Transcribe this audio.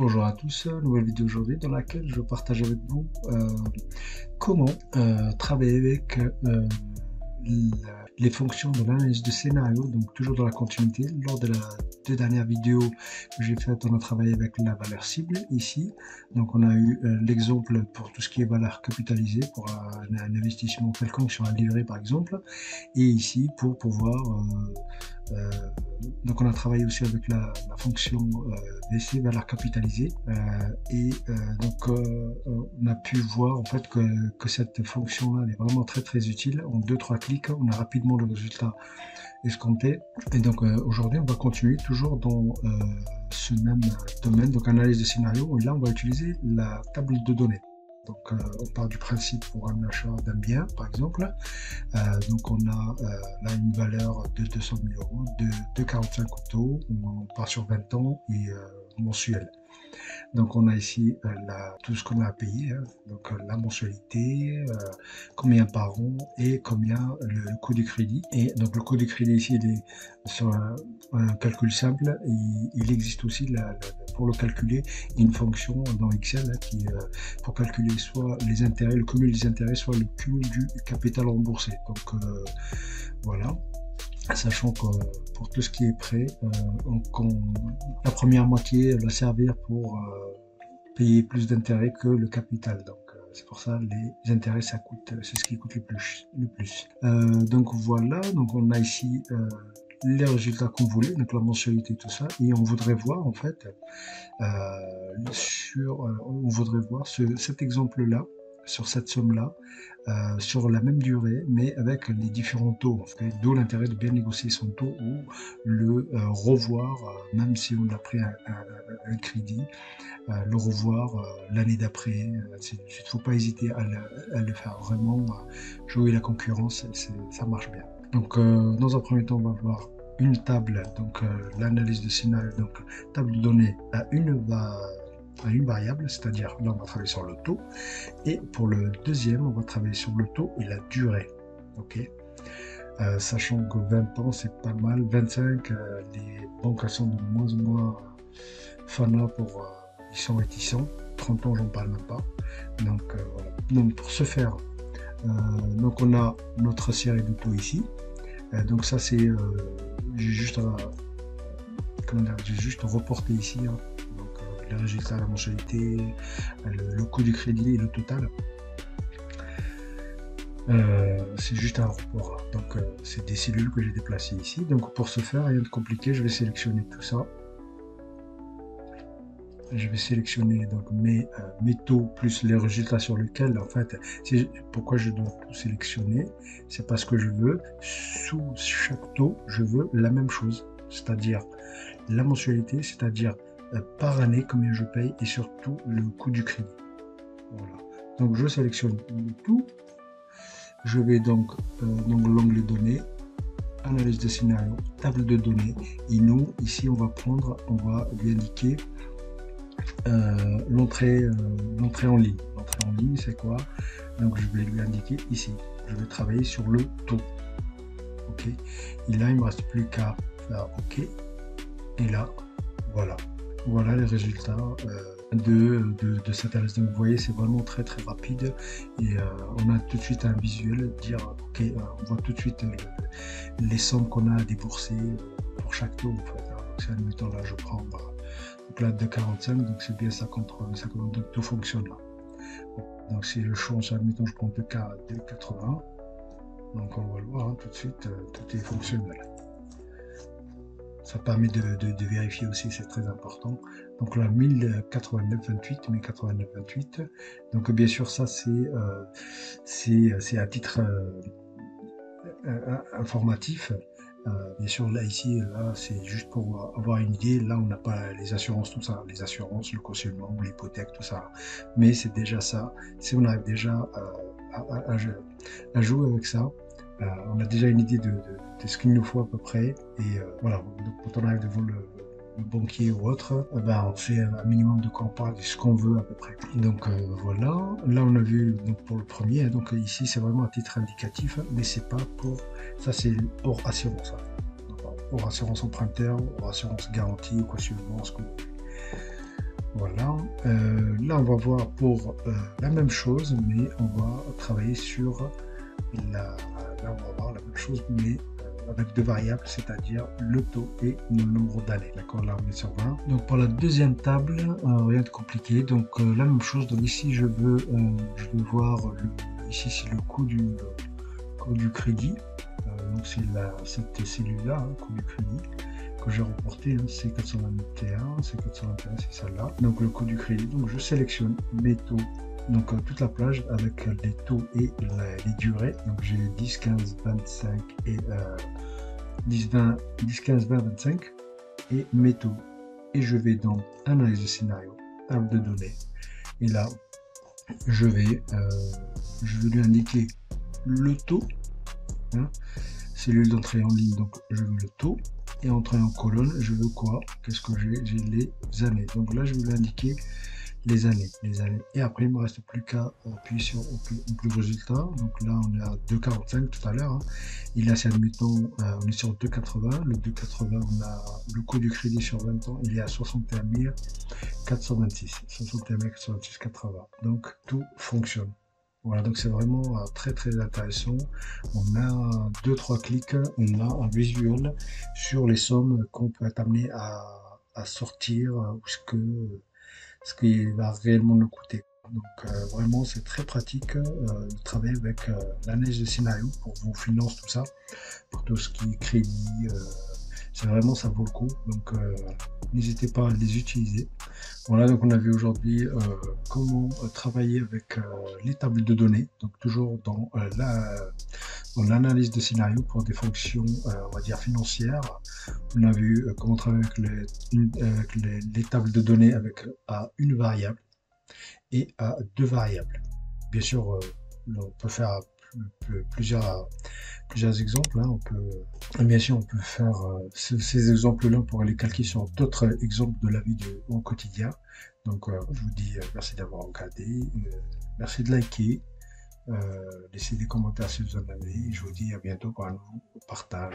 Bonjour à tous, nouvelle vidéo aujourd'hui dans laquelle je partage avec vous comment travailler avec les fonctions de l'analyse de scénario, donc toujours dans la continuité. Lors de la deux dernières vidéos que j'ai faites, on a travaillé avec la valeur cible ici. Donc on a eu l'exemple pour tout ce qui est valeur capitalisée, pour un investissement quelconque sur un livret par exemple. Et ici pour pouvoir donc on a travaillé aussi avec la fonction VC, valeur capitalisée, donc on a pu voir en fait que cette fonction là est vraiment très utile. En 2-3 clics on a rapidement le résultat escompté. Et donc aujourd'hui on va continuer toujours dans ce même domaine, donc analyse de scénario, et là on va utiliser la table de données. Donc on part du principe pour un achat d'un bien par exemple. Donc on a là une valeur de 200 000 euros, de 45 autos, on part sur 20 ans et mensuel. Donc on a ici tout ce qu'on a à payer, hein. Donc la mensualité, combien par an et combien le coût du crédit. Et donc le coût du crédit ici il est sur un calcul simple. Il existe aussi pour le calculer une fonction dans Excel qui pour calculer soit les intérêts, le cumul des intérêts, soit le cumul du capital remboursé. Donc voilà. Sachant que pour tout ce qui est prêt, la première moitié va servir pour payer plus d'intérêts que le capital. Donc c'est pour ça les intérêts ça coûte, c'est ce qui coûte le plus. Donc voilà, donc on a ici les résultats qu'on voulait, donc la mensualité, tout ça, et on voudrait voir en fait on voudrait voir cet exemple là, sur cette somme là, sur la même durée mais avec les différents taux, en fait. D'où l'intérêt de bien négocier son taux ou le revoir, même si on a pris un crédit, le revoir l'année d'après. Il ne faut pas hésiter à le faire, vraiment jouer la concurrence, ça marche bien. Donc dans un premier temps on va voir une table, donc l'analyse de scénario, donc table de données à une variable, c'est-à-dire là on va travailler sur le taux, et pour le deuxième on va travailler sur le taux et la durée. Ok, sachant que 20 ans c'est pas mal, 25 les banques sont de moins en moins fanas pour ils sont réticents, 30 ans j'en parle même pas. Donc voilà, donc pour ce faire donc on a notre série de taux ici. Donc ça c'est j'ai juste reporté ici, hein. Donc les résultats, la mensualité, le coût du crédit et le total. C'est juste un report, donc c'est des cellules que j'ai déplacées ici. Donc pour ce faire, rien de compliqué, je vais sélectionner tout ça. Je vais sélectionner donc mes taux plus les résultats sur lesquels, en fait, pourquoi je dois tout sélectionner, c'est parce que je veux, sous chaque taux, je veux la même chose, c'est-à-dire la mensualité, c'est-à-dire par année combien je paye, et surtout le coût du crédit. Voilà. Donc je sélectionne le tout. Je vais donc dans l'onglet données, analyse de scénario, table de données, et nous ici on va lui indiquer l'entrée en ligne. L'entrée en ligne c'est quoi? Donc je vais lui indiquer ici, je vais travailler sur le taux. Ok, et là il me reste plus qu'à faire ok, et là voilà les résultats de cette analyse. Donc vous voyez c'est vraiment très rapide, et on a tout de suite un visuel, dire ok, on voit tout de suite les sommes qu'on a à débourser pour chaque taux en fait. Donc c'est admettons là je prends donc là de 45, donc c'est bien 50, donc tout fonctionne là. Donc si je change, admettons je prends de 80, donc on va le voir, hein, tout de suite tout est fonctionnel. Ça permet de vérifier aussi, c'est très important. Donc là 1089,28, donc bien sûr ça c'est à titre informatif. Bien sûr là ici là c'est juste pour avoir une idée. Là on n'a pas les assurances, tout ça, les assurances, le cautionnement, l'hypothèque, tout ça, mais c'est déjà ça. Si on arrive déjà à jouer avec ça, on a déjà une idée de ce qu'il nous faut à peu près, et voilà. Donc quand on arrive devant le banquier ou autre, on sait un minimum de quoi on parle, de ce qu'on veut à peu près. Donc voilà, là on a vu donc pour le premier, donc ici c'est vraiment à titre indicatif, mais c'est pas pour ça, c'est hors assurance, hors assurance emprunteur, hors assurance garantie ou cautionnement, ce que vous voulez. Voilà. Là, on va voir pour la même chose, mais on va travailler sur là, on va voir la même chose, mais avec deux variables, c'est-à-dire le taux et le nombre d'années. D'accord, là on est sur 20. Donc pour la deuxième table, rien de compliqué. Donc la même chose. Donc ici, je veux voir, ici c'est le coût du crédit. Donc c'est cette cellule-là, hein, coût du crédit, que j'ai reporté, hein, c'est 421, c'est 421, c'est celle-là. Donc le coût du crédit. Donc je sélectionne mes taux. Donc toute la plage avec les taux et les durées. Donc j'ai 10, 15, 25 et 10, 20, 10, 15, 20, 25 et mes taux. Et je vais dans analyse de scénario, table de données. Et là, je vais, lui indiquer le taux, hein, cellule d'entrée en ligne, donc je veux le taux. Et entrée en colonne, je veux quoi? Qu'est-ce que j'ai? J'ai les années. Donc là, je vais lui indiquer les années. Et après, il ne me reste plus qu'à appuyer sur plus résultat. Donc là, on est à 2,45 tout à l'heure, hein. Et là, si admettons, on est sur 2,80. Le 2,80, on a le coût du crédit sur 20 ans, il est à 61 426. 61 426, 80. Donc, tout fonctionne. Voilà, donc c'est vraiment très très intéressant. On a 2-3 clics, on a un visuel sur les sommes qu'on peut être amené à sortir, ou ce qui va réellement nous coûter. Donc vraiment c'est très pratique de travailler avec l'analyse de scénario pour vos finances, tout ça, pour tout ce qui est crédit. C'est vraiment, ça vaut le coup. Donc n'hésitez pas à les utiliser. Voilà, donc on a vu aujourd'hui comment travailler avec les tables de données, donc toujours dans l'analyse de scénario pour des fonctions, on va dire, financières. On a vu comment travailler avec les tables de données avec à une variable et à deux variables. Bien sûr, on peut faire plusieurs exemples, hein. Bien sûr, on peut faire ces exemples-là, on pourrait les calquer sur d'autres exemples de la vie au quotidien. Donc, je vous dis merci d'avoir regardé, merci de liker, laissez des commentaires si vous en avez, et je vous dis à bientôt pour un nouveau partage.